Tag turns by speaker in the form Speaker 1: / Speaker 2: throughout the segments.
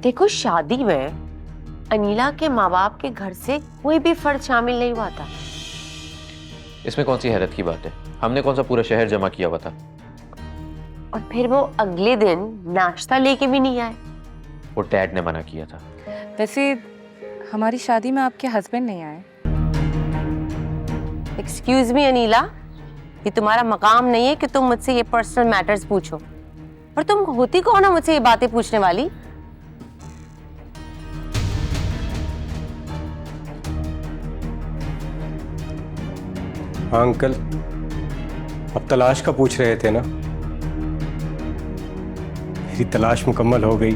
Speaker 1: देखो, शादी में अनीला के माँ बाप के घर से कोई भी फर्द शामिल नहीं हुआ था।
Speaker 2: इसमें कौन सी हैरत की बात है? हमने कौन सा पूरा शहर जमा किया हुआ था?
Speaker 1: और फिर वो अगले दिन नाश्ता लेके भी नहीं आए।
Speaker 2: वो डैड ने मना किया था।
Speaker 3: वैसे हमारी शादी में आपके हस्बैंड नहीं आए।
Speaker 1: एक्सक्यूज मी अनीला, ये तुम्हारा मकाम नहीं है कि तुम मुझसे ये पर्सनल मैटर्स पूछो। और तुम होती कौन हो मुझसे ये बातें पूछने वाली?
Speaker 4: हाँ अंकल, अब तलाश का पूछ रहे थे ना? मेरी तलाश मुकम्मल हो गई।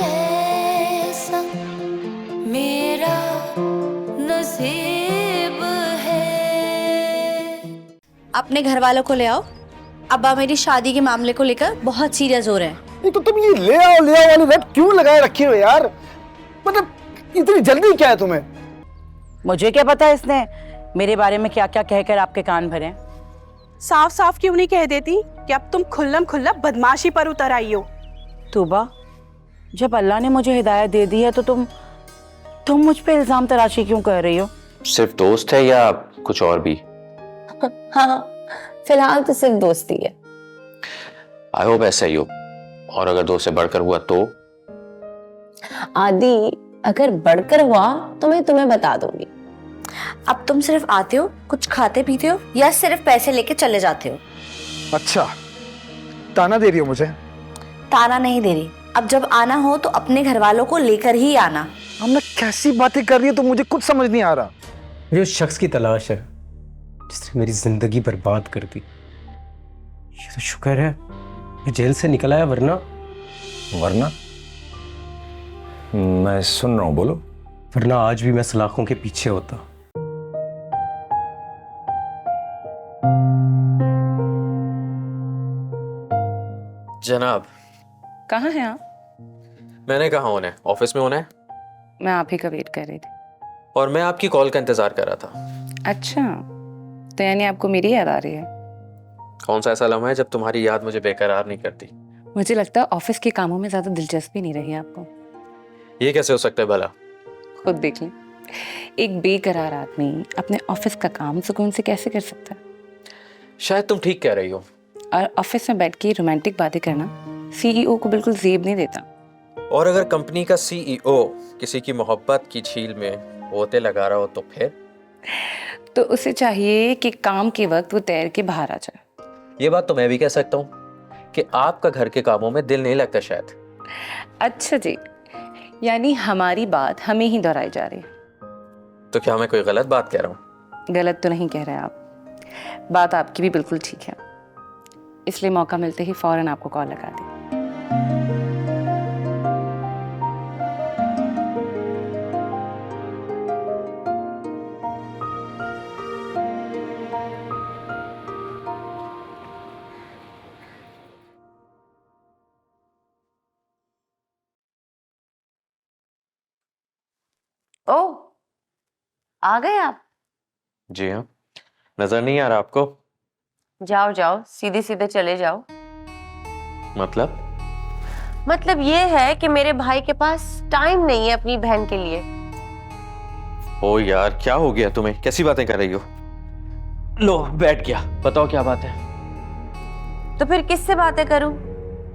Speaker 5: कैसा मेरा नसीब है।
Speaker 6: अपने घर वालों को ले आओ। अब्बा मेरी शादी के मामले को लेकर बहुत सीरियस हो रहे हैं।
Speaker 7: नहीं तो तुम ये ले आओ वाली रट क्यों लगाए रखी हो यार? मतलब इतनी जल्दी क्या है तुम्हें?
Speaker 8: मुझे क्या पता इसने मेरे बारे में क्या क्या कहकर आपके कान भरे।
Speaker 9: साफ साफ क्यों नहीं कह देती कि अब तुम खुल्लम खुल्ला बदमाशी पर उतर आई हो?
Speaker 8: तूबा, जब अल्लाह ने मुझे हिदायत दे दी है तो तुम मुझ पे इल्जाम तराशी क्यों कर रही हो?
Speaker 2: सिर्फ दोस्त है या कुछ और भी?
Speaker 1: हाँ, फिलहाल तो सिर्फ दोस्ती है।
Speaker 2: आई होप ऐसा ही हो। और अगर दोस्त से बढ़कर हुआ तो?
Speaker 1: आदि, अगर बढ़कर हुआ तो मैं तुम्हें बता दूंगी।
Speaker 6: अब तुम सिर्फ आते हो, कुछ खाते पीते हो या सिर्फ पैसे लेके चले जाते हो?
Speaker 7: अच्छा, ताना दे रही हो मुझे?
Speaker 6: ताना नहीं दे रही। अब जब आना हो तो अपने घर वालों को लेकर ही आना।
Speaker 7: हमने कैसी बातें कर रही है तो मुझे कुछ समझ नहीं आ रहा।
Speaker 4: मुझे उस शख्स की तलाश है जिसने मेरी जिंदगी बर्बाद कर दी। ये तो शुक्र है मैं जेल से निकल आया,
Speaker 10: वरना मैं सुन रहा हूं, बोलो।
Speaker 4: वरना आज भी मैं सलाखों के पीछे होता।
Speaker 2: जनाब,
Speaker 3: कहाँ हैं आप?
Speaker 2: मैंने कहा होना है, ऑफिस में होना है।
Speaker 3: मैं आप ही का वेट कर रही थी।
Speaker 2: और मैं आपकी कॉल का इंतजार कर रहा था।
Speaker 3: अच्छा, तो यानी आपको मेरी याद आ रही है?
Speaker 2: कौन सा ऐसा लम्हा है जब तुम्हारी याद मुझे बेकरार नहीं करती?
Speaker 3: मुझे लगता है ऑफिस के कामों में ज्यादा दिलचस्पी नहीं रही आपको।
Speaker 2: ये कैसे हो सकता है भला?
Speaker 3: खुद देख लें, एक बेकरार आदमी अपने ऑफिस का काम सुकून से कैसे कर सकता है?
Speaker 2: शायद तुम ठीक कह रही हो।
Speaker 3: और ऑफिस में बैठ के रोमांटिक बातें करना सीईओ को बिल्कुल जेब नहीं देता।
Speaker 2: और अगर कंपनी का सीईओ किसी की मोहब्बत की झील में गोते लगा रहा हो तो फिर?
Speaker 3: तो उसे चाहिए कि काम के वक्त वो तैर के बाहर आ जाए।
Speaker 2: ये बात तो मैं भी कह सकता हूँ कि आपका घर के कामों में दिल नहीं लगता शायद।
Speaker 3: अच्छा जी, यानी हमारी बात हमें ही दोहराई जा रही है।
Speaker 2: तो क्या मैं कोई गलत बात कह रहा हूँ?
Speaker 3: गलत तो नहीं कह रहे आप, बात आपकी भी बिल्कुल ठीक है। इसलिए मौका मिलते ही फौरन आपको कॉल लगा दी।
Speaker 1: ओह, आ गए आप?
Speaker 2: जी हाँ, नजर नहीं आ रहा आपको?
Speaker 1: जाओ जाओ, सीधे सीधे चले जाओ। मतलब ये है कि मेरे भाई के पास टाइम नहीं है अपनी बहन के लिए।
Speaker 2: ओ यार, क्या हो गया तुम्हें? कैसी बातें कर रही हो? लो, बैठ गया। बताओ क्या बात है?
Speaker 1: तो फिर किससे बातें करूं?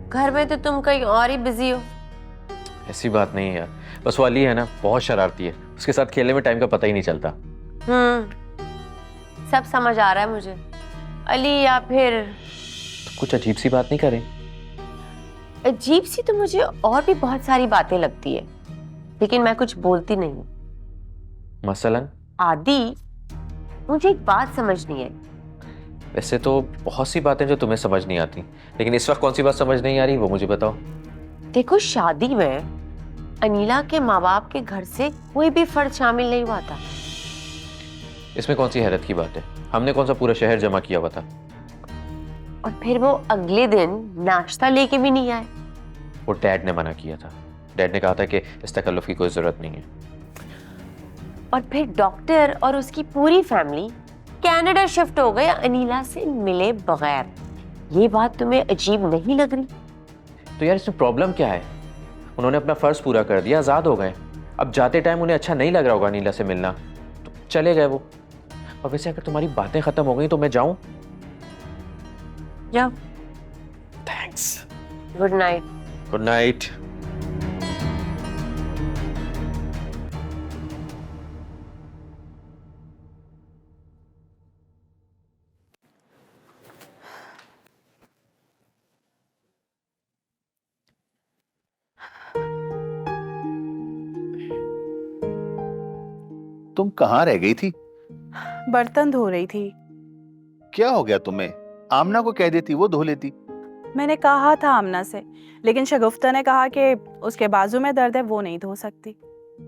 Speaker 1: घर में तो तुम कहीं और ही बिजी हो।
Speaker 2: ऐसी बात नहीं है यार, बस वाली है ना, बहुत शरारती है। उसके साथ खेलने में टाइम का पता ही नहीं चलता।
Speaker 1: सब समझ आ रहा है मुझे। अली, या फिर
Speaker 2: तो कुछ अजीब सी बात नहीं करें?
Speaker 1: अजीब सी तो मुझे और भी बहुत सारी बातें लगती है, लेकिन मैं कुछ बोलती नहीं।
Speaker 2: मसलन?
Speaker 1: आदि, मुझे एक बात समझ नहीं आई।
Speaker 2: वैसे तो बहुत सी बातें जो तुम्हें समझ नहीं आती, लेकिन इस वक्त कौन सी बात समझ नहीं आ रही वो मुझे बताओ।
Speaker 1: देखो, शादी में अनीला के माँ बाप के घर से कोई भी फर्द शामिल नहीं हुआ था।
Speaker 2: इसमें कौन सी हैरत की बात है? हमने कौन सा पूरा शहर जमा किया हुआ था?
Speaker 1: और फिर वो अगले दिन नाश्ता लेके भी नहीं आए।
Speaker 2: वो डैड ने मना किया था। डैड ने कहा था कि इस तकल्लुफ की कोई जरूरत नहीं है।
Speaker 1: और फिर डॉक्टर और उसकी पूरी फैमिली कनाडा शिफ्ट हो गए अनीला से मिले बगैर। ये बात तुम्हें अजीब नहीं लग रही?
Speaker 2: तो यार इसमें प्रॉब्लम क्या है? उन्होंने अपना फर्ज पूरा कर दिया, आज़ाद हो गए। अब जाते टाइम उन्हें अच्छा नहीं लग रहा होगा नीला से मिलना, तो चले गए वो। और वैसे अगर तुम्हारी बातें खत्म हो गई तो मैं जाऊं?
Speaker 1: जाओ।
Speaker 2: Thanks.
Speaker 1: Good night.
Speaker 2: Good night.
Speaker 11: तुम कहाँ रह गई थी?
Speaker 9: बर्तन धो रही थी।
Speaker 11: क्या हो गया तुम्हें? आमना को कह देती, वो धो लेती।
Speaker 9: मैंने कहा था आमना से, लेकिन शगुफ्ता ने कहा कि उसके बाजू में दर्द है, वो नहीं धो सकती।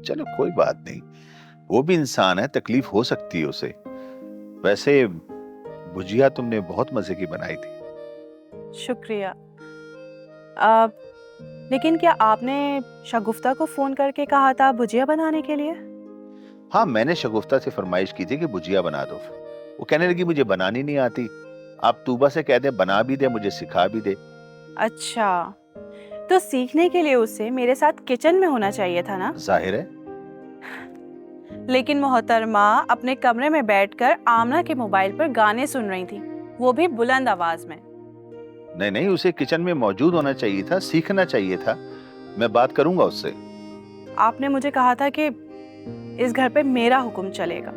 Speaker 11: चलो कोई बात नहीं, वो भी इंसान है, तकलीफ हो सकती है उसे। वैसे भुजिया तुमने बहुत मजे की बनाई थी।
Speaker 9: शुक्रिया। लेकिन क्या आपने शगुफ्ता को फोन करके कहा था भुजिया बनाने के लिए?
Speaker 11: हाँ, मैंने शगुफ्ता से फरमाइश की थी कि भुजिया बना दो। वो कहने लगी मुझे बनानी नहीं आती, आप तूबा से कह दे बना भी दे, मुझे सिखा भी दे।
Speaker 9: अच्छा, तो सीखने के लिए उसे मेरे साथ किचन में होना चाहिए था ना?
Speaker 11: जाहिर है।
Speaker 9: लेकिन मोहतरमा अपने कमरे में बैठकर आमना के मोबाइल पर गाने सुन रही थी, वो भी बुलंद आवाज में।
Speaker 11: नहीं नहीं, उसे किचन में मौजूद होना चाहिए था, सीखना चाहिए था। मैं बात करूंगा उससे।
Speaker 9: आपने मुझे कहा था कि इस घर पे मेरा हुक्म चलेगा।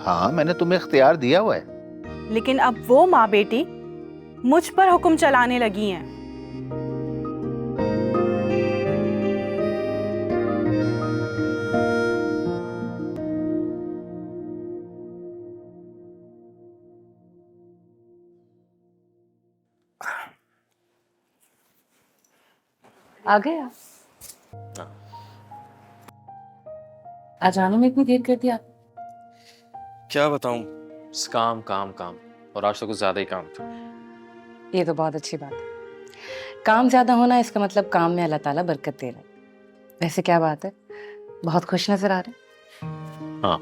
Speaker 11: हाँ, मैंने तुम्हें इख्तियार दिया हुआ है।
Speaker 9: लेकिन अब वो माँ बेटी मुझ पर हुक्म चलाने लगी हैं।
Speaker 3: आ गया? आज आने में इतनी देर कर दिया?
Speaker 2: क्या बताऊं, काम काम काम, और आज तो कुछ ज्यादा ही काम था।
Speaker 3: ये तो बहुत अच्छी बात है। काम ज्यादा होना इसका मतलब काम में अल्लाह ताला बरकत दे रहा है। वैसे क्या बात है, बहुत खुश नजर आ रहे हैं।
Speaker 2: हाँ,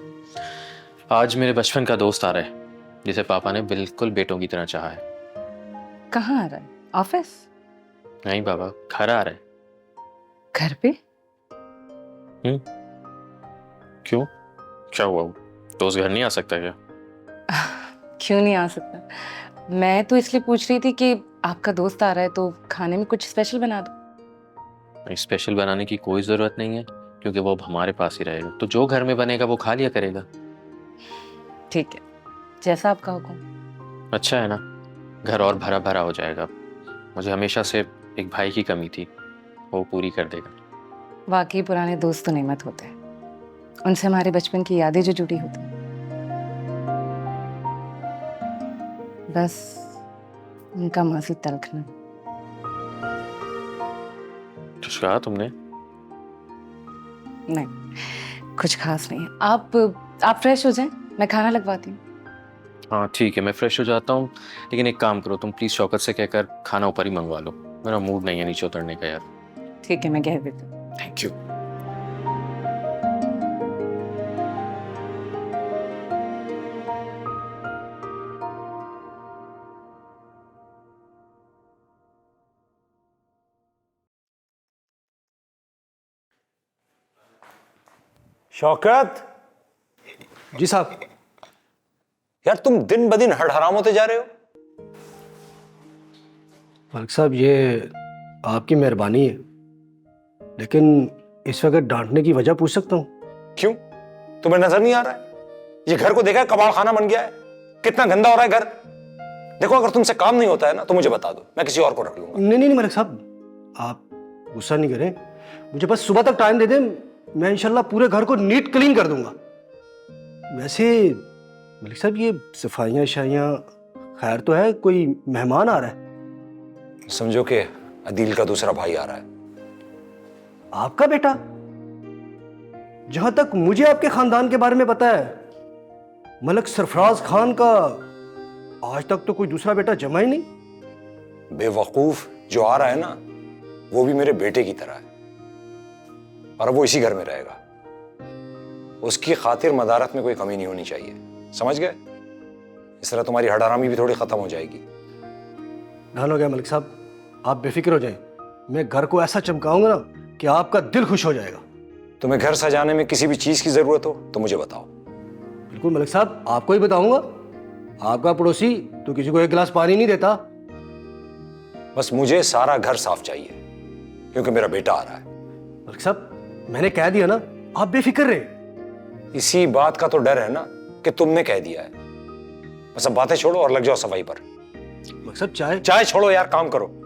Speaker 2: आज मेरे बचपन का दोस्त आ रहा है, जिसे पापा ने बिल्कुल बेटों की तरह चाहा है।
Speaker 3: कहाँ आ रहा है? ऑफिस?
Speaker 2: नहीं बाबा, घर आ रहा है।
Speaker 3: घर पे?
Speaker 2: क्यों, क्या हुआ? दोस्त घर नहीं आ सकता क्या?
Speaker 3: क्यों नहीं आ सकता? मैं तो इसलिए पूछ रही थी कि आपका दोस्त आ रहा है तो खाने में कुछ स्पेशल बना दो।
Speaker 2: स्पेशल बनाने की कोई जरूरत नहीं है, क्योंकि वो अब हमारे पास ही रहेगा, तो जो घर में बनेगा वो खा लिया करेगा।
Speaker 3: ठीक है, जैसा आपका हुक्म।
Speaker 2: अच्छा है ना, घर और भरा भरा हो जाएगा। मुझे हमेशा से एक भाई की कमी थी, वो पूरी कर देगा।
Speaker 3: वाकई पुराने दोस्त तो नेमत होते हैं, उनसे हमारे बचपन की यादें जो जुड़ी होती हैं। बस उनका माजी तलखना।
Speaker 2: कुछ कहा तुमने?
Speaker 3: नहीं, कुछ खास नहीं है। आप फ्रेश हो जाएं, मैं खाना लगवाती हूँ।
Speaker 2: हाँ ठीक है, मैं फ्रेश हो जाता हूँ, लेकिन एक काम करो तुम, प्लीज शौकत से कहकर खाना ऊपर ही मंगवा लो। मेरा मूड नहीं है नीचे उतरने का यार।
Speaker 3: ठीक है, मैं कह देती हूँ।
Speaker 2: Thank you.
Speaker 10: शौकत।
Speaker 4: जी साहब।
Speaker 10: यार तुम दिन ब दिन हड़हराम होते जा रहे हो।
Speaker 7: मालिक साहब, ये आपकी मेहरबानी है, लेकिन इस वक्त डांटने की वजह पूछ सकता हूँ?
Speaker 10: क्यों, तुम्हें नजर नहीं आ रहा है? ये घर को देखा है, कबाड़ खाना बन गया है, कितना गंदा हो रहा है घर। देखो, अगर तुमसे काम नहीं होता है ना तो मुझे बता दो, मैं किसी और को रख लूंगा।
Speaker 7: नहीं नहीं मालिक साहब, आप गुस्सा नहीं करें, मुझे बस सुबह तक टाइम दे दें, मैं इंशाल्लाह पूरे घर को नीट क्लीन कर दूंगा। वैसे मलिक साहब, ये सफाइयाँ शाइयाँ खैर तो है, कोई मेहमान आ रहा है?
Speaker 10: समझो कि अदील का दूसरा भाई आ रहा है।
Speaker 7: आपका बेटा? जहां तक मुझे आपके खानदान के बारे में पता है, मलक सरफराज खान का आज तक तो कोई दूसरा बेटा जमा ही नहीं।
Speaker 10: बेवकूफ, जो आ रहा है ना वो भी मेरे बेटे की तरह है, और वो इसी घर में रहेगा। उसकी खातिर मदारत में कोई कमी नहीं होनी चाहिए, समझ गए? इस तरह तुम्हारी हड़ारामी भी थोड़ी खत्म हो जाएगी।
Speaker 7: ढाल हो गया मलिक साहब, आप बेफिक्र हो जाएं, मैं घर को ऐसा चमकाऊंगा ना कि आपका दिल खुश हो जाएगा।
Speaker 10: तुम्हें घर सजाने में किसी भी चीज की जरूरत हो तो मुझे बताओ।
Speaker 7: बिल्कुल मलिक साहब, आपको ही बताऊंगा। आपका पड़ोसी तो किसी को एक गिलास पानी नहीं देता।
Speaker 10: बस मुझे सारा घर साफ चाहिए क्योंकि मेरा बेटा आ रहा है।
Speaker 7: मलिक साहब, मैंने कह दिया ना, आप बेफिक्र रहे।
Speaker 10: इसी बात का तो डर है ना कि तुमने कह दिया है। बस अब बातें छोड़ो और लग जाओ सफाई पर।
Speaker 7: मलिक साहब, चाय
Speaker 10: चाय छोड़ो यार, काम करो।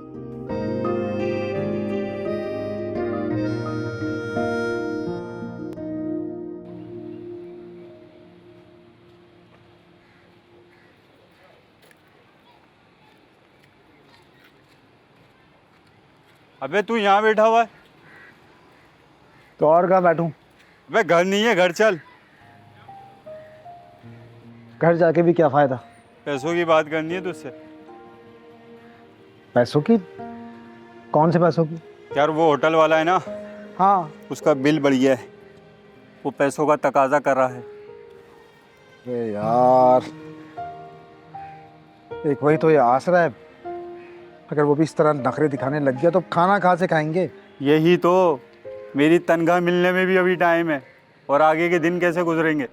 Speaker 12: अबे तू यहाँ बैठा हुआ है
Speaker 13: तो और कहाँ बैठूं?
Speaker 12: अबे घर नहीं है, घर चल।
Speaker 13: घर जाके भी क्या फायदा?
Speaker 12: पैसों की बात करनी है तुझसे।
Speaker 13: पैसों की? कौन से पैसों की?
Speaker 12: यार वो होटल वाला है ना,
Speaker 13: हाँ,
Speaker 12: उसका बिल बढ़ गया है, वो पैसों का तकाजा कर रहा है।
Speaker 13: अरे यार, एक वही तो ये आसरा है। अगर वो भी इस तरह नखरे दिखाने लग गया तो खाना कहाँ से खाएंगे?
Speaker 12: यही तो, मेरी तनख्वाह मिलने में भी अभी टाइम है और आगे के दिन कैसे गुजरेंगे,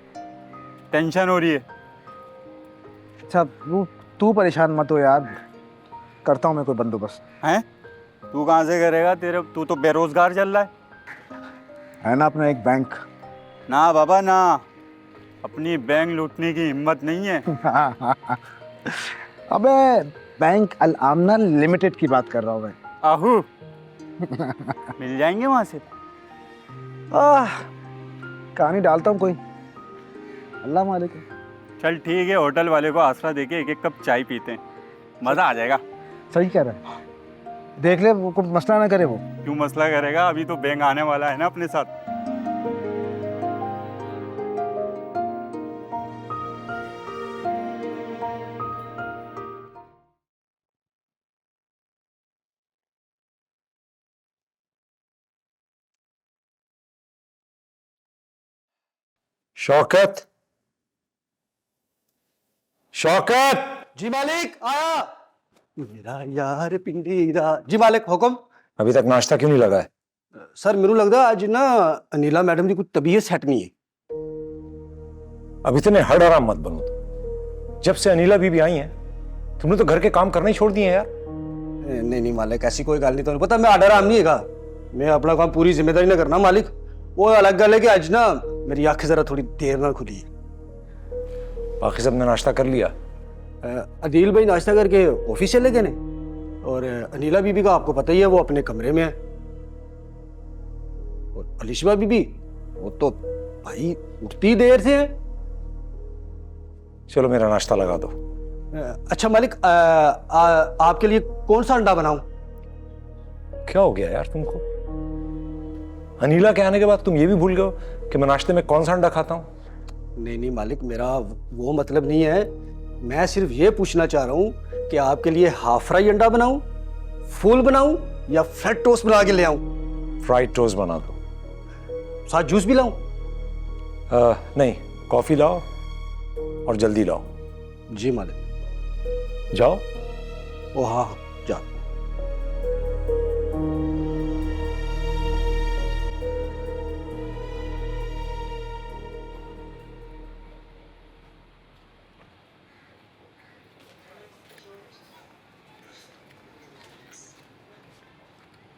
Speaker 12: टेंशन हो रही है।
Speaker 13: अच्छा, तू परेशान मत हो यार, करता हूँ मैं कोई बंदोबस्त।
Speaker 12: हैं? तू कहाँ से करेगा? तू तो बेरोजगार चल रहा
Speaker 13: है ना अपना एक बैंक।
Speaker 12: ना बाबा ना, अपनी बैंक लूटने की हिम्मत नहीं है।
Speaker 13: अबे बैंक अल आमना लिमिटेड की बात कर रहा हूँ मैं।
Speaker 12: आहू मिल जाएंगे वहां से।
Speaker 13: कहानी डालता हूँ कोई, अल्लाह मालिक।
Speaker 12: चल ठीक है, होटल वाले को आसरा देके एक एक कप चाय पीते हैं, मजा आ जाएगा।
Speaker 13: सही कह रहा है, देख ले वो कोई मसला ना करे। वो
Speaker 12: क्यों मसला करेगा, अभी तो बैंक आने वाला है ना अपने साथ।
Speaker 10: शौकत, शौकत।
Speaker 7: जी मालिक, आया। मेरा यार पिंडीरा। जी मालिक, हुक्म।
Speaker 10: अभी तक नाश्ता क्यों नहीं लगा है?
Speaker 7: सर मैनू लगदा अज ना अनिला मैडम की कुछ तबीयत सेट नहीं है।
Speaker 10: अब इतने हड़ आराम मत बनो तुम। जब से अनिला बीबी आई हैं तुमने तो घर के काम करना ही छोड़ दिए हैं यार।
Speaker 7: नहीं नहीं मालिक, ऐसी कोई गल नहीं। तुम्हें पता मैं आडर आराम नहीं है, मैं अपना काम पूरी जिम्मेदारी ना करना मालिक। वो अलग गल है कि अज ना मेरी आंखें जरा थोड़ी देर ना खुली है।
Speaker 10: बाकी सब ने नाश्ता कर लिया?
Speaker 7: अदील भाई नाश्ता करके ऑफिस चले गए ने, और अनिला बीबी का आपको पता ही है, वो अपने कमरे में है। और अलिशबा बीबी वो तो भाई उठती देर से है।
Speaker 10: चलो मेरा नाश्ता लगा दो।
Speaker 7: अच्छा मालिक, आपके लिए कौन सा अंडा बनाऊं?
Speaker 10: क्या हो गया यार तुमको? अनिला के आने के बाद तुम ये भी भूल गए कि मैं नाश्ते में कौन सा अंडा खाता हूँ?
Speaker 7: नहीं नहीं मालिक, मेरा वो मतलब नहीं है। मैं सिर्फ ये पूछना चाह रहा हूँ कि आपके लिए हाफ फ्राई अंडा बनाऊं, फुल बनाऊं या फ्लैट टोस्ट बना के ले आऊं?
Speaker 10: फ्राइड टोस्ट बना दो।
Speaker 7: साथ जूस भी लाऊं?
Speaker 10: नहीं, कॉफी लाओ और जल्दी लाओ।
Speaker 7: जी मालिक।
Speaker 10: जाओ।
Speaker 7: ओ हाँ हाँ, जाओ।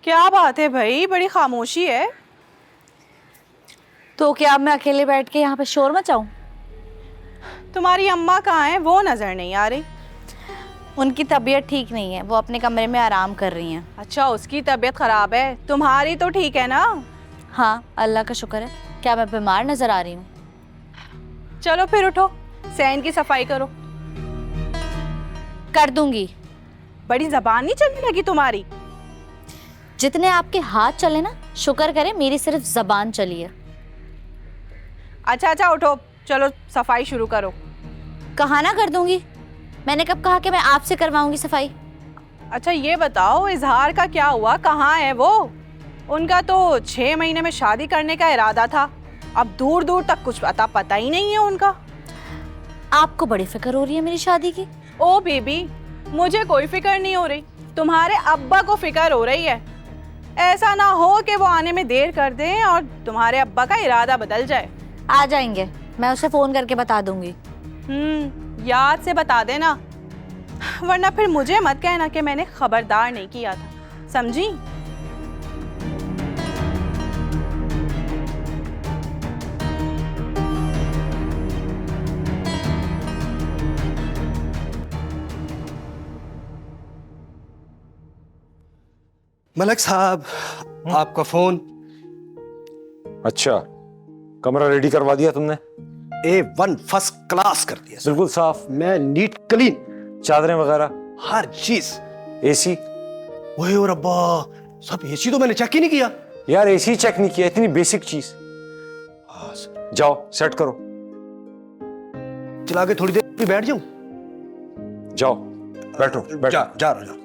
Speaker 9: क्या बात है भाई, बड़ी खामोशी है।
Speaker 6: तो क्या अब मैं अकेले बैठ के यहाँ पे शोर मचाऊं?
Speaker 9: तुम्हारी अम्मा कहाँ है? वो नजर नहीं आ रही।
Speaker 6: उनकी तबीयत ठीक नहीं है, वो अपने कमरे में आराम कर रही हैं।
Speaker 9: अच्छा, उसकी तबीयत खराब है, तुम्हारी तो ठीक है ना?
Speaker 6: हाँ, अल्लाह का शुक्र है। क्या मैं बीमार नजर आ रही हूँ?
Speaker 9: चलो फिर उठो, सैन की सफाई करो।
Speaker 6: कर दूंगी।
Speaker 9: बड़ी जबान नहीं चलने लगी तुम्हारी?
Speaker 6: जितने आपके हाथ चले ना, शुक्र करें मेरी सिर्फ जबान चली है।
Speaker 9: अच्छा अच्छा उठो, चलो सफाई शुरू करो।
Speaker 6: कहाँ ना कर दूंगी, मैंने कब कहा कि मैं आपसे करवाऊंगी सफाई?
Speaker 9: अच्छा ये बताओ, इजहार का क्या हुआ? कहाँ है वो? उनका तो 6 महीने में शादी करने का इरादा था, अब दूर दूर तक कुछ पता ही नहीं है उनका।
Speaker 6: आपको बड़ी फिक्र हो रही है मेरी शादी की?
Speaker 9: ओ बेबी, मुझे कोई फिक्र नहीं हो रही, तुम्हारे अब्बा को फिक्र हो रही है। ऐसा ना हो कि वो आने में देर कर दें और तुम्हारे अब्बा का इरादा बदल जाए।
Speaker 6: आ जाएंगे, मैं उसे फोन करके बता दूंगी।
Speaker 9: याद से बता देना, वरना फिर मुझे मत कहना कि मैंने खबरदार नहीं किया था, समझी?
Speaker 7: मलक साहब, आपका फोन।
Speaker 10: अच्छा, कमरा रेडी करवा दिया तुमने?
Speaker 7: A1 फर्स्ट क्लास कर दिया,
Speaker 10: बिल्कुल साफ,
Speaker 7: मैं नीट क्लीन,
Speaker 10: चादरें वगैरह
Speaker 7: हर चीज।
Speaker 10: एसी?
Speaker 7: ओए और अब्बा, सब एसी तो मैंने चेक ही नहीं किया।
Speaker 10: यार एसी चेक नहीं किया, इतनी बेसिक चीज। जाओ सेट करो।
Speaker 7: चला के थोड़ी देर भी बैठ जाऊं?
Speaker 10: जाओ बैठो बैठो।
Speaker 7: जा रहा जा।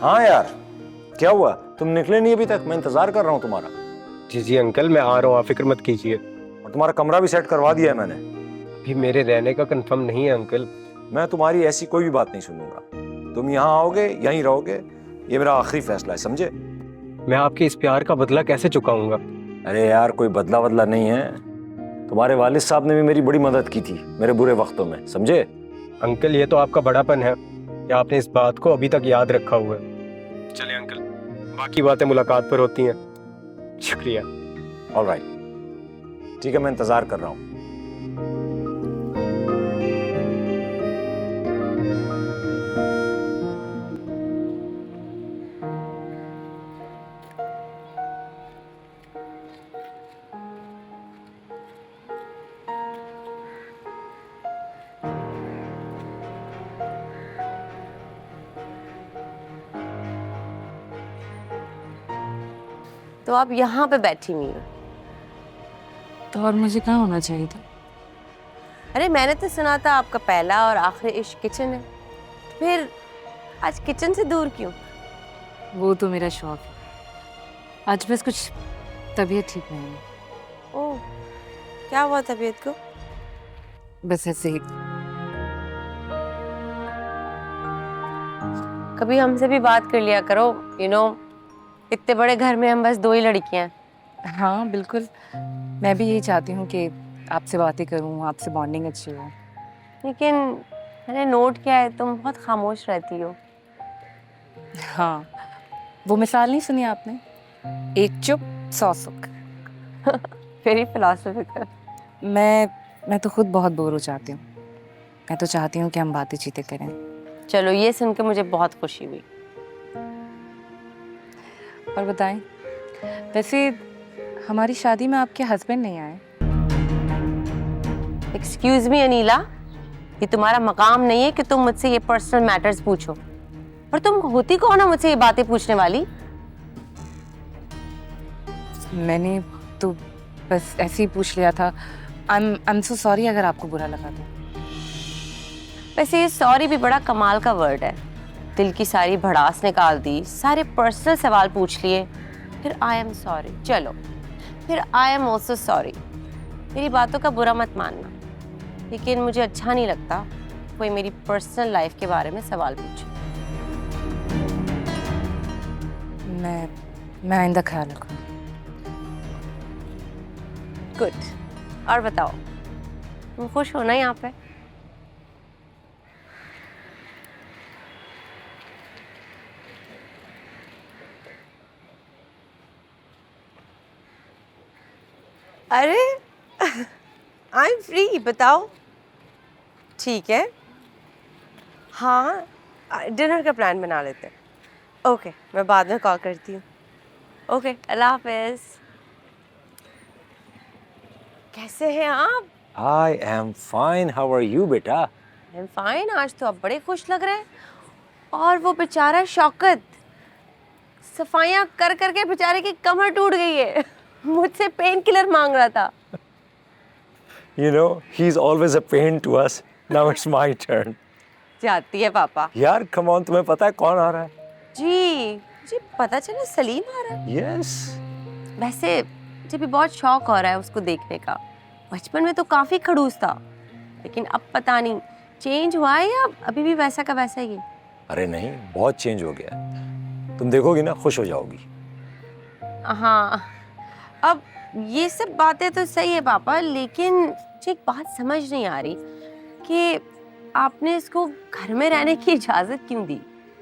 Speaker 10: हाँ यार, क्या हुआ? तुम निकले नहीं अभी तक? मैं इंतजार कर रहा हूँ तुम्हारा।
Speaker 4: जी जी अंकल, मैं आ रहा हूँ, आप फिक्र मत कीजिए।
Speaker 10: और तुम्हारा कमरा भी सेट करवा दिया है मैंने।
Speaker 4: अभी मेरे रहने का कंफर्म नहीं है अंकल।
Speaker 10: मैं तुम्हारी ऐसी कोई भी बात नहीं सुनूंगा। तुम यहाँ आओगे, यहीं रहोगे, ये मेरा आखिरी फैसला है, समझे?
Speaker 4: मैं आपके इस प्यार का बदला कैसे चुकाऊंगा?
Speaker 10: अरे यार, कोई बदला बदला नहीं है। तुम्हारे वालिद साहब ने भी मेरी बड़ी मदद की थी मेरे बुरे वक्तों में, समझे?
Speaker 4: अंकल, ये तो आपका बड़ापन है कि आपने इस बात को अभी तक याद रखा हुआ है। चलिए अंकल, बाकी बातें मुलाकात पर होती हैं। शुक्रिया।
Speaker 10: ऑलराइट, ठीक है, मैं इंतजार कर रहा हूँ।
Speaker 1: तो आप यहाँ पे बैठी हुई हो।
Speaker 3: तो और मुझे कहाँ होना चाहिए था?
Speaker 1: अरे मैंने तो सुना था आपका पहला और आखिरी इश्क किचन है, फिर आज किचन से दूर क्यों?
Speaker 3: वो तो मेरा शौक है। आज बस कुछ तबीयत ठीक नहीं है।
Speaker 1: ओह, क्या हुआ तबीयत को?
Speaker 3: बस ऐसे ही।
Speaker 1: कभी हमसे भी बात कर लिया करो, इतने बड़े घर में हम बस 2 ही लड़कियां हैं।
Speaker 3: हाँ बिल्कुल, मैं भी यही चाहती हूँ कि आपसे बातें करूँ, आपसे बॉन्डिंग अच्छी हो।
Speaker 1: लेकिन मैंने नोट किया है तुम बहुत खामोश रहती हो।
Speaker 3: हाँ, वो मिसाल नहीं सुनी आपने? एक चुप 100 सुख।
Speaker 1: Very philosophical.
Speaker 3: मैं तो खुद बहुत बोर हो जाती हूँ। मैं तो चाहती हूँ कि हम बातें चीतें करें।
Speaker 1: चलो, ये सुन के मुझे बहुत खुशी हुई।
Speaker 3: और बताएं, वैसे हमारी शादी में आपके हस्बैंड नहीं आए?
Speaker 1: एक्सक्यूज मी अनीला, ये तुम्हारा मकाम नहीं है कि तुम मुझसे ये पर्सनल मैटर्स पूछो। और तुम होती कौन हो मुझसे ये बातें पूछने वाली?
Speaker 3: मैंने तो बस ऐसे ही पूछ लिया था। आई एम सो सॉरी अगर आपको बुरा लगा तो।
Speaker 1: वैसे ये सॉरी भी बड़ा कमाल का वर्ड है। दिल की सारी भड़ास निकाल दी, सारे पर्सनल सवाल पूछ लिए, फिर आई एम सॉरी। चलो, फिर आई एम ऑल्सो सॉरी। मेरी बातों का बुरा मत मानना, लेकिन मुझे अच्छा नहीं लगता कोई मेरी पर्सनल लाइफ के बारे में सवाल पूछे।
Speaker 3: मैं आइंदा ख्याल रखूंगी।
Speaker 1: गुड। और बताओ, तुम खुश हो ना यहाँ पे? अरे आई एम फ्री, बताओ। ठीक है, हाँ, डिनर का प्लान बना लेते हैं। ओके, मैं बाद में कॉल करती हूँ। ओके, अल्लाह हाफिज। कैसे हैं आप?
Speaker 10: I am fine. How are you, बेटा?
Speaker 1: I am fine. आज तो आप बड़े खुश लग रहे हैं। और वो बेचारा शौकत, सफाइयाँ कर करके बेचारे की कमर टूट गई है। मुझसे पेन किलर मांग रहा था।
Speaker 10: You know, he's always a pain to us. Now it's my turn.
Speaker 1: जाती है पापा।
Speaker 10: यार, come on, तुम्हें पता है कौन आ रहा है?
Speaker 1: जी, मुझे पता चला सलीम आ रहा है।
Speaker 10: Yes.
Speaker 1: वैसे मुझे भी बहुत शौक हो रहा है उसको देखने का। बचपन में तो काफी खड़ूस था, लेकिन अब पता नहीं चेंज हुआ है या अभी भी वैसा का वैसा ही है।
Speaker 10: अरे नहीं, बहुत चेंज हो गया है। तुम देखोगी ना, खुश हो जाओगी।
Speaker 1: हाँ, अब ये सब बातें तो सही है पापा, लेकिन मुझे एक बात समझ नहीं आ रही कि आपने इसको घर में रहने की इजाजत क्यों दी?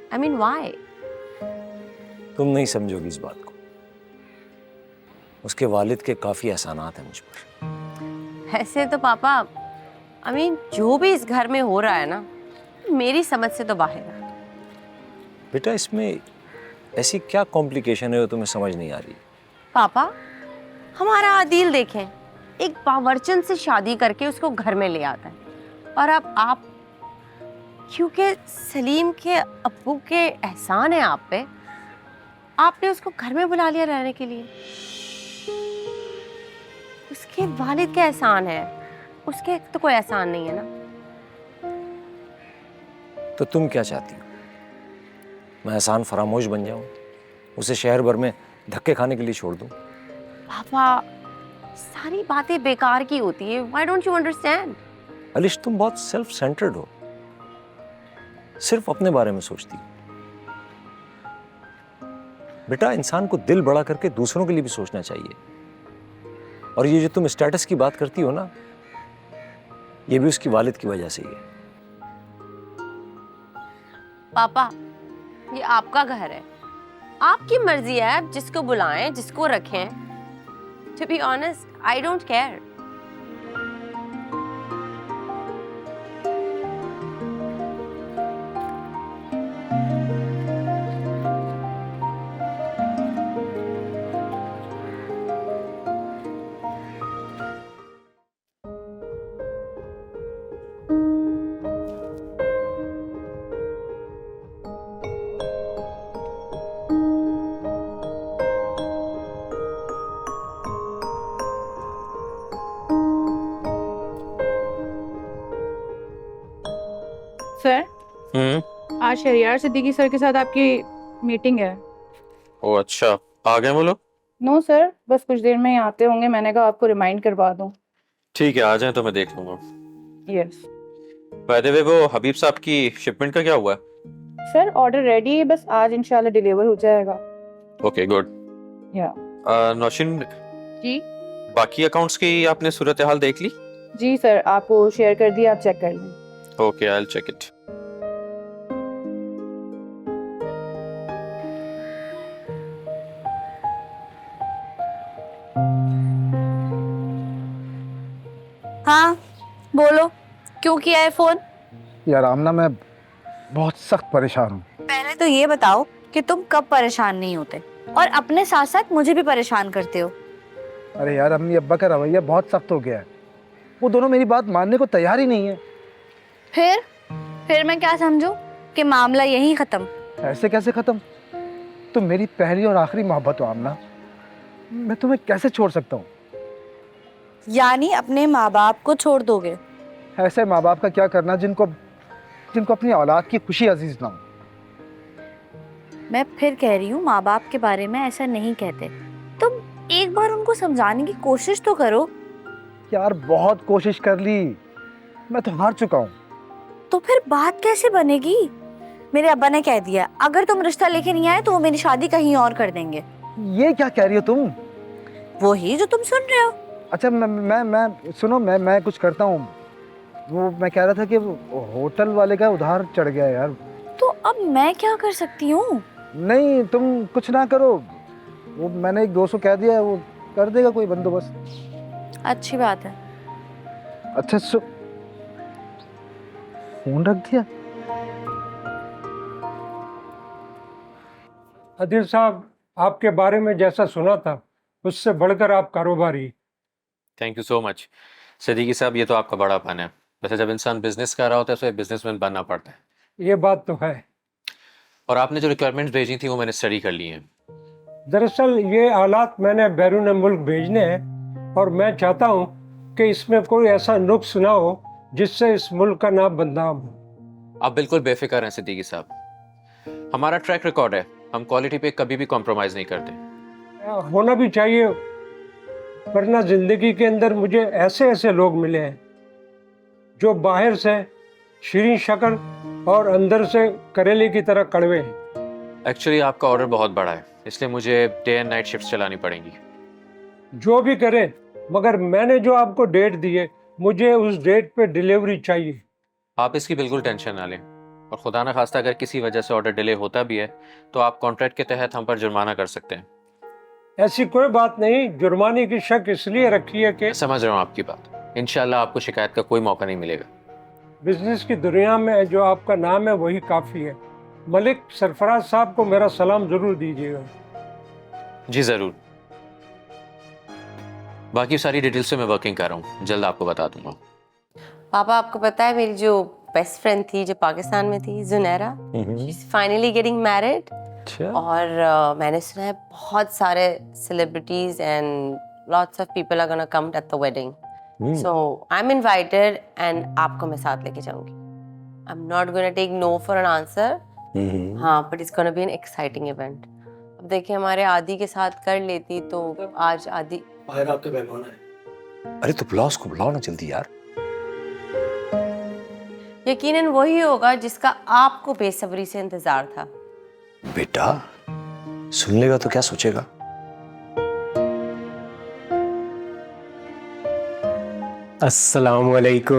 Speaker 1: I mean, why?
Speaker 10: तुम नहीं समझोगी इस बात को। उसके वालिद के काफी एहसानात हैं मुझ पर।
Speaker 1: ऐसे तो पापा I mean, जो भी इस घर में हो रहा है ना, मेरी समझ से तो बाहर है।
Speaker 10: बेटा, इसमें ऐसी क्या कॉम्प्लिकेशन है जो तुम्हें समझ नहीं आ रही?
Speaker 1: पापा, हमारा आदिल देखें, एक बावर्चन से शादी करके उसको घर में ले आता है, और अब आप, क्योंकि सलीम के अब्बू के एहसान है आप पे, आपने उसको घर में बुला लिया रहने के लिए। उसके वालिद के एहसान है, उसके तो कोई एहसान नहीं है ना।
Speaker 10: तो तुम क्या चाहती हो? मैं एहसान फरामोश बन जाऊं, उसे शहर भर में धक्के खाने के लिए छोड़ दूं?
Speaker 1: पापा, सारी बातें बेकार की होती है। Why don't you understand?
Speaker 10: अलिश, तुम बहुत सेल्फ सेंटर्ड हो, सिर्फ अपने बारे में सोचती हो। बेटा, इंसान को दिल बड़ा करके दूसरों के लिए भी सोचना चाहिए। और ये जो तुम स्टेटस की बात करती हो ना, ये भी उसकी वालिद की वजह से ही है।
Speaker 1: पापा, ये आपका घर है, आपकी मर्जी है, आप जिसको बुलाएं, जिसको रखें। To be honest, I don't care.
Speaker 9: Sir, आज शहरियार सिद्दीकी सर के साथ आपकी मीटिंग है।
Speaker 2: ओ अच्छा, आ गए वो लोग?
Speaker 3: नो सर, बस कुछ देर में ही आते होंगे, मैंने कहा आपको रिमाइंड करवा दूं।
Speaker 2: ठीक है, आ जाए तो मैं देख लूंगा।
Speaker 3: यस
Speaker 2: बाय द वे, वो हबीब साहब की शिपमेंट का क्या हुआ?
Speaker 3: सर, ऑर्डर रेडी है, बस आज इंशाल्लाह डिलीवर हो जाएगा।
Speaker 2: Okay, good.
Speaker 3: या
Speaker 2: नौशीन
Speaker 3: जी,
Speaker 2: बाकी अकाउंट्स की आपने सूरत हाल देख ली?
Speaker 3: जी सर, आपको शेयर कर दिया, आप चेक कर लें।
Speaker 2: Okay, I will check it.
Speaker 6: हाँ, बोलो, क्यों किया है फोन?
Speaker 13: यार आमना, मैं बहुत सख्त परेशान हूँ।
Speaker 6: पहले तो ये बताओ कि तुम कब परेशान नहीं होते और अपने साथ साथ मुझे भी परेशान करते हो।
Speaker 13: अरे यार, अम्मी अब्बा का रवैया बहुत सख्त हो गया है। वो दोनों मेरी बात मानने को तैयार ही नहीं है।
Speaker 6: फिर मैं क्या समझूं कि मामला यहीं खत्म?
Speaker 13: ऐसे कैसे खत्म? तुम मेरी पहली और आखिरी मोहब्बत हो आमना, मैं तुम्हें कैसे छोड़ सकता हूँ?
Speaker 6: यानी अपने माँ बाप को छोड़ दोगे?
Speaker 13: ऐसे माँ बाप का क्या करना जिनको अपनी औलाद की खुशी अजीज ना हो।
Speaker 6: मैं फिर कह रही हूँ, माँ बाप के बारे में ऐसा नहीं कहते। तुम एक बार उनको समझाने की कोशिश तो करो।
Speaker 13: यार बहुत कोशिश कर ली, मैं तो हार चुका हूँ।
Speaker 6: तो फिर बात कैसे बनेगी? मेरे अब्बा ने कह दिया, अगर तुम रिश्ता लेके नहीं आए तो वो मेरी शादी कहीं और कर देंगे।
Speaker 13: ये क्या कह रही हो तुम?
Speaker 6: वो ही जो तुम सुन रहे हो।
Speaker 13: अच्छा, मैं सुनो, मैं कुछ करता हूँ। वो मैं कह रहा था कि वो होटल वाले का उधार चढ़ गया यार।
Speaker 6: तो अब मैं क्या कर सकती हूँ?
Speaker 13: नहीं, तुम कुछ ना करो, वो मैंने एक दोस्त को कह दिया है, वो कर देगा कोई बंदोबस्त।
Speaker 6: अच्छी बात है।
Speaker 13: अच्छा, फोन रख दिया।
Speaker 14: आदिल साहब, आपके बारे में जैसा सुना था उससे बढ़कर आप कारोबारी।
Speaker 2: Thank you so much Siddiqui साहब, ये तो आपका बड़ापन है। वैसे जब इंसान बिजनेस कर रहा होता है तो बिजनेसमैन बनना पड़ता है।
Speaker 14: ये बात तो है।
Speaker 2: और आपने जो रिक्वायरमेंट्स भेजी थी वो मैंने स्टडी कर ली हैं।
Speaker 14: दरअसल ये आलात मैंने बैरून मुल्क भेजने हैं और मैं चाहता हूँ कि इसमें कोई ऐसा नुक्स ना हो जिससे इस मुल्क का नाम बदनाम हो।
Speaker 2: आप बिल्कुल बेफिक्र हैं सिद्दीकी साहब, हमारा ट्रैक रिकॉर्ड है, हम क्वालिटी पे कभी भी कॉम्प्रोमाइज़ नहीं करते।
Speaker 14: होना भी चाहिए। वरना जिंदगी के अंदर मुझे ऐसे ऐसे लोग मिले हैं जो बाहर से शीरीं शक्ल और अंदर से करेले की तरह कड़वे हैं।
Speaker 2: एक्चुअली आपका ऑर्डर बहुत बड़ा है, इसलिए मुझे डे एंड नाइट शिफ्ट चलानी पड़ेंगी।
Speaker 14: जो भी करें, मगर मैंने जो आपको डेट दी है, मुझे उस डेट पे डिलीवरी चाहिए।
Speaker 2: आप इसकी बिल्कुल टेंशन ना लें, और खुदा न खास्ता अगर किसी वजह से ऑर्डर डिले होता भी है तो आप कॉन्ट्रैक्ट के तहत हम पर जुर्माना कर सकते हैं।
Speaker 14: ऐसी कोई बात नहीं, जुर्माने की शक इसलिए रखी है कि
Speaker 2: समझ रहा हूँ आपकी बात। इंशाल्लाह आपको शिकायत का कोई मौका नहीं मिलेगा।
Speaker 14: बिजनेस की दुनिया में जो आपका नाम है वही काफ़ी है। मलिक सरफराज साहब को मेरा सलाम ज़रूर दीजिएगा।
Speaker 2: जी ज़रूर। बाकी सारी डिटेल्स से मैं वर्किंग कर रहा हूँ, जल्द आपको बता दूंगा।
Speaker 1: पापा, आपको पता है मेरी जो बेस्ट फ्रेंड थी जो पाकिस्तान में थी, Junaira, she is finally getting married. और मैंने सुना है बहुत सारे celebrities and lots of people are gonna come at the wedding. So I am invited and आपको मैं साथ लेके जाऊंगी। I am not gonna take no for an answer. हाँ, but it's gonna be an exciting event. अब देखिए, हमारे आदि के साथ कर लेती तो आज आदि
Speaker 7: बाहर आपके मेहमान है।
Speaker 10: अरे तो बुलाओ, उसको बुलाओ ना जल्दी यार।
Speaker 1: यकीनन वही होगा जिसका आपको बेसब्री से इंतजार था।
Speaker 10: बेटा सुन लेगा तो क्या सोचेगा?
Speaker 4: अस्सलामुअलैकुम।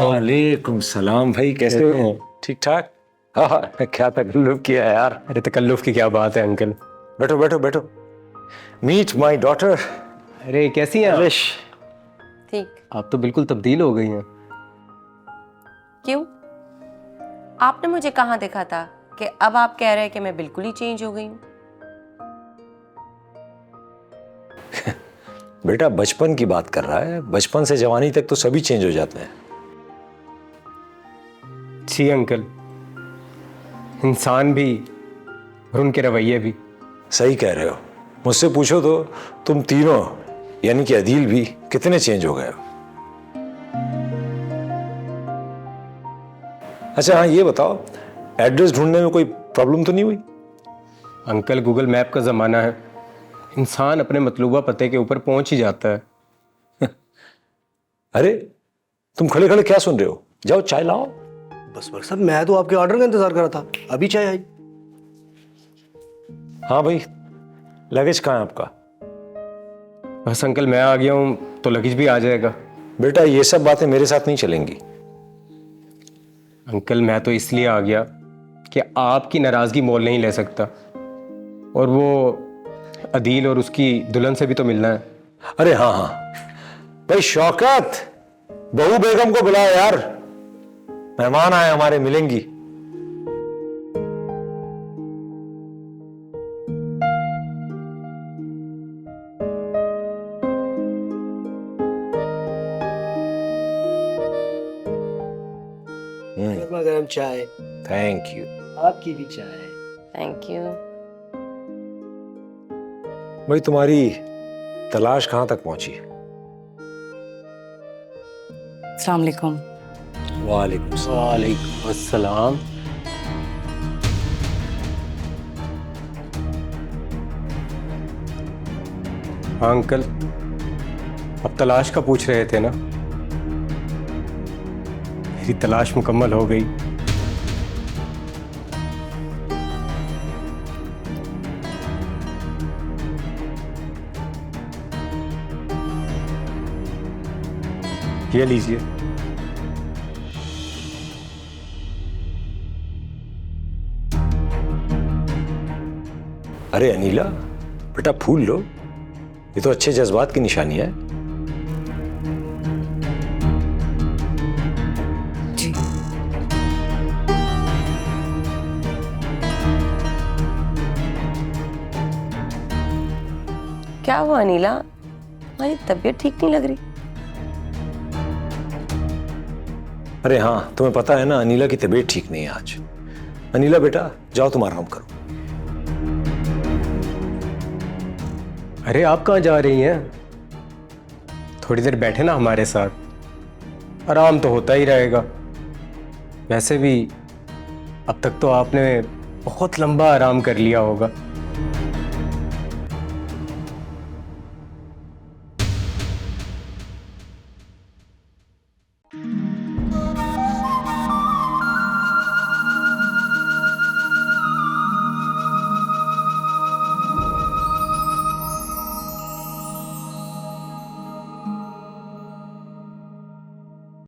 Speaker 10: वालेकुम सलाम भाई, कैसे हो? ठीक ठाक? हाँ, क्या तकल्लुफ किया यार।
Speaker 4: अरे तकल्लुफ की क्या बात है अंकल।
Speaker 10: बैठो बैठो बैठो। Meet my daughter.
Speaker 4: अरे कैसी हैं आप?
Speaker 1: ठीक।
Speaker 4: आप तो बिल्कुल तब्दील हो गई हैं।
Speaker 1: क्यों? आपने मुझे कहाँ देखा था कि अब आप कह रहे हैं कि मैं बिल्कुल ही चेंज हो गई हूँ?
Speaker 10: बेटा बचपन की बात कर रहा है, बचपन से जवानी तक तो सभी चेंज हो जाते हैं।
Speaker 4: जी अंकल, इंसान भी और उनके रवैये भी।
Speaker 10: सही कह रहे हो। मुझसे पूछो तो तुम तीनों यानी कि अदील भी कितने चेंज हो गए हो। अच्छा हाँ, ये बताओ एड्रेस ढूंढने में कोई प्रॉब्लम तो नहीं हुई?
Speaker 4: अंकल, गूगल मैप का ज़माना है, इंसान अपने मतलूबा पते के ऊपर पहुंच ही जाता है।
Speaker 10: अरे तुम खड़े खड़े क्या सुन रहे हो? जाओ चाय लाओ।
Speaker 7: बस बस साहब, मैं तो आपके ऑर्डर का इंतजार कर रहा था, अभी चाय आई।
Speaker 10: हाँ भाई, लगेज कहाँ है आपका?
Speaker 4: बस अंकल मैं आ गया हूँ तो लगेज भी आ जाएगा।
Speaker 10: बेटा ये सब बातें मेरे साथ नहीं चलेंगी।
Speaker 4: अंकल मैं तो इसलिए आ गया कि आपकी नाराज़गी मोल नहीं ले सकता, और वो अदील और उसकी दुल्हन से भी तो मिलना है।
Speaker 10: अरे हाँ हाँ भाई, शौकत बहू बेगम को बुलाओ यार, मेहमान आए हमारे, मिलेंगी।
Speaker 7: गर्मा गर्म चाय।
Speaker 10: Thank you.
Speaker 7: आपकी भी चाय।
Speaker 1: Thank you.
Speaker 10: भाई तुम्हारी तलाश कहां तक पहुंची?
Speaker 3: अस्सलाम वालेकुम।
Speaker 10: वालेकुम
Speaker 4: अस्सलाम। हाँ अंकल, अब तलाश का पूछ रहे थे ना? मेरी तलाश मुकम्मल हो गई। ये लीजिए।
Speaker 10: अरे अनीला बेटा, फूल लो, ये तो अच्छे जज्बात की निशानी है।
Speaker 3: जी।
Speaker 1: क्या हुआ अनीला? हमारी तबीयत ठीक नहीं लग रही।
Speaker 10: अरे हाँ, तुम्हें पता है ना अनीला की तबीयत ठीक नहीं है आज। अनीला बेटा जाओ, तुम आराम करो।
Speaker 4: अरे आप कहाँ जा रही हैं? थोड़ी देर बैठे ना हमारे साथ, आराम तो होता ही रहेगा। वैसे भी अब तक तो आपने बहुत लंबा आराम कर लिया होगा।